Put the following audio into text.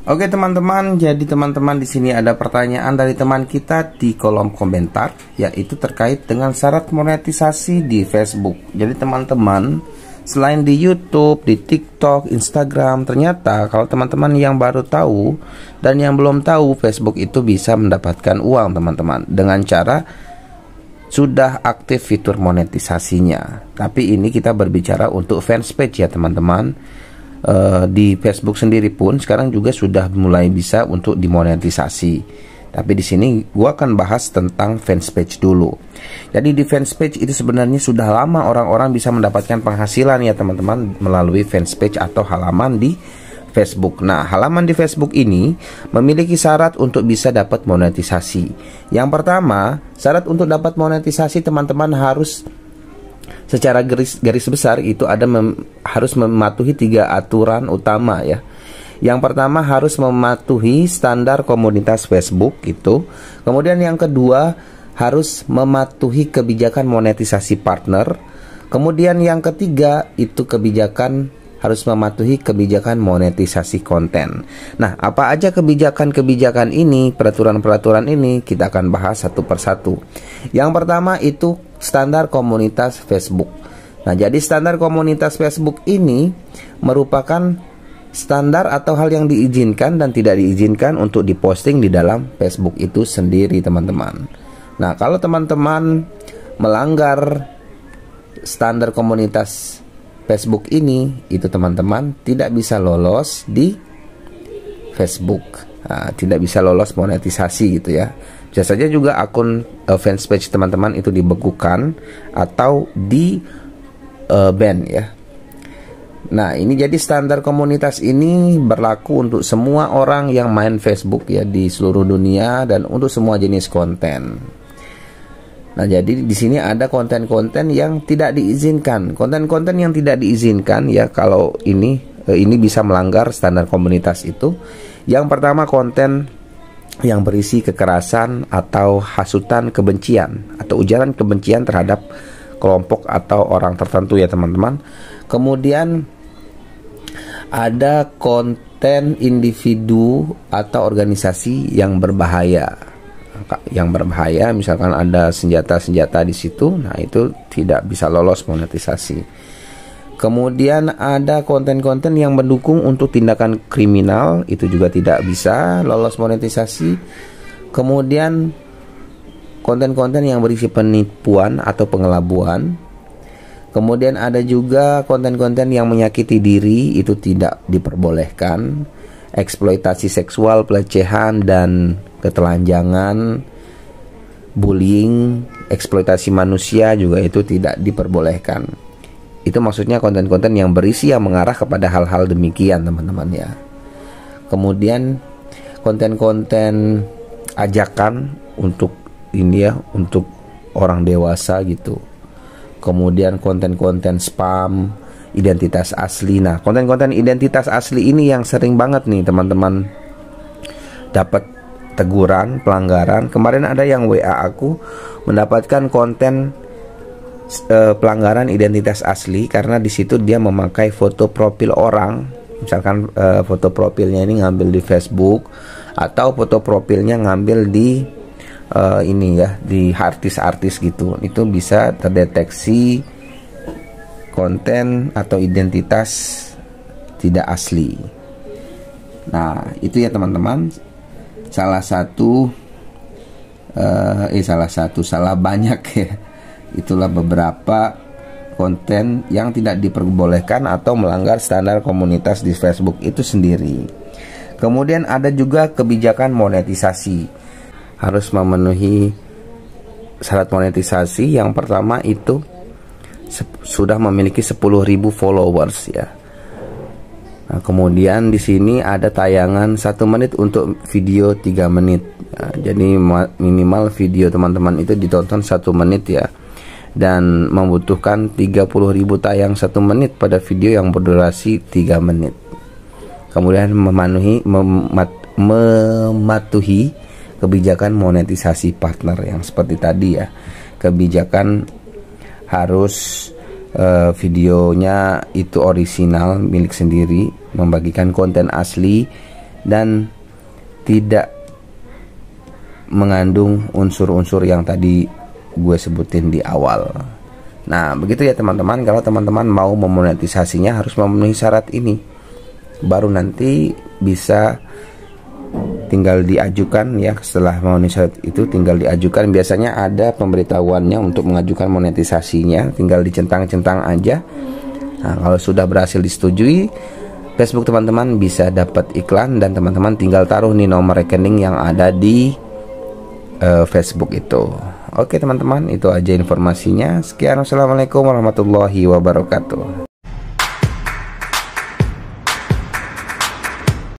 Oke teman-teman, jadi teman-teman di sini ada pertanyaan dari teman kita di kolom komentar, yaitu terkait dengan syarat monetisasi di Facebook. Jadi teman-teman, selain di YouTube, di TikTok, Instagram, ternyata kalau teman-teman yang baru tahu dan yang belum tahu, Facebook itu bisa mendapatkan uang teman-teman dengan cara sudah aktif fitur monetisasinya. Tapi ini kita berbicara untuk fanspage ya teman-teman. Di Facebook sendiri pun sekarang juga sudah mulai bisa untuk dimonetisasi. Tapi di sini gua akan bahas tentang fanspage dulu. Jadi di fanspage itu sebenarnya sudah lama orang-orang bisa mendapatkan penghasilan ya teman-teman melalui fanspage atau halaman di Facebook. Nah, halaman di Facebook ini memiliki syarat untuk bisa dapat monetisasi. Yang pertama, syarat untuk dapat monetisasi teman-teman harus secara garis besar itu ada harus mematuhi 3 aturan utama ya. Yang pertama harus mematuhi standar komunitas Facebook itu. Kemudian yang kedua harus mematuhi kebijakan monetisasi partner. Kemudian yang ketiga itu harus mematuhi kebijakan monetisasi konten. Nah, apa aja kebijakan-kebijakan ini, peraturan-peraturan ini kita akan bahas satu persatu. Yang pertama itu standar komunitas Facebook. Nah, jadi standar komunitas Facebook ini merupakan standar atau hal yang diizinkan dan tidak diizinkan untuk diposting di dalam Facebook itu sendiri, teman-teman. Nah, kalau teman-teman melanggar standar komunitas Facebook ini, itu teman-teman tidak bisa lolos di Facebook. Nah, tidak bisa lolos monetisasi gitu ya. Bisa saja juga akun fanspage teman-teman itu dibekukan atau di ban ya. Nah, ini jadi standar komunitas ini berlaku untuk semua orang yang main Facebook ya di seluruh dunia dan untuk semua jenis konten. Nah, jadi di sini ada konten-konten yang tidak diizinkan. Konten-konten yang tidak diizinkan ya, kalau ini bisa melanggar standar komunitas itu. Yang pertama, konten yang berisi kekerasan atau hasutan kebencian atau ujaran kebencian terhadap kelompok atau orang tertentu ya teman-teman. Kemudian ada konten individu atau organisasi yang berbahaya. Misalkan ada senjata-senjata di situ, nah itu tidak bisa lolos monetisasi. Kemudian ada konten-konten yang mendukung untuk tindakan kriminal, itu juga tidak bisa lolos monetisasi. Kemudian konten-konten yang berisi penipuan atau pengelabuan. Kemudian ada juga konten-konten yang menyakiti diri, itu tidak diperbolehkan. Eksploitasi seksual, pelecehan dan ketelanjangan, bullying, eksploitasi manusia juga itu tidak diperbolehkan. Itu maksudnya konten-konten yang berisi yang mengarah kepada hal-hal demikian teman-teman ya. Kemudian konten-konten ajakan untuk ini ya, untuk orang dewasa gitu. Kemudian konten-konten spam, identitas asli. Nah, konten-konten identitas asli ini yang sering banget nih teman-teman dapat teguran, pelanggaran. Kemarin ada yang WA aku mendapatkan konten pelanggaran identitas asli karena di situ dia memakai foto profil orang. Misalkan foto profilnya ini ngambil di Facebook atau foto profilnya ngambil di di artis-artis gitu. Itu bisa terdeteksi konten atau identitas tidak asli. Nah, itu ya teman-teman. Salah banyak ya. Itulah beberapa konten yang tidak diperbolehkan atau melanggar standar komunitas di Facebook itu sendiri. Kemudian ada juga kebijakan monetisasi. Harus memenuhi syarat monetisasi. Yang pertama itu sudah memiliki 10.000 followers ya. Nah, kemudian di sini ada tayangan 1 menit untuk video 3 menit. Nah, jadi minimal video teman-teman itu ditonton 1 menit ya. Dan membutuhkan 30.000 tayang 1 menit pada video yang berdurasi 3 menit. Kemudian mematuhi kebijakan monetisasi partner yang seperti tadi ya. Kebijakan harus videonya itu orisinal milik sendiri, membagikan konten asli dan tidak mengandung unsur-unsur yang tadi gue sebutin di awal. Nah, begitu ya teman-teman. Kalau teman-teman mau memonetisasinya harus memenuhi syarat ini, baru nanti bisa tinggal diajukan ya. Setelah memenuhi syarat itu tinggal diajukan. Biasanya ada pemberitahuannya untuk mengajukan monetisasinya, tinggal dicentang-centang aja. Nah, kalau sudah berhasil disetujui, Facebook teman-teman bisa dapat iklan, dan teman-teman tinggal taruh nih nomor rekening yang ada di Facebook itu. Oke teman-teman, itu aja informasinya. Sekian, wassalamualaikum warahmatullahi wabarakatuh.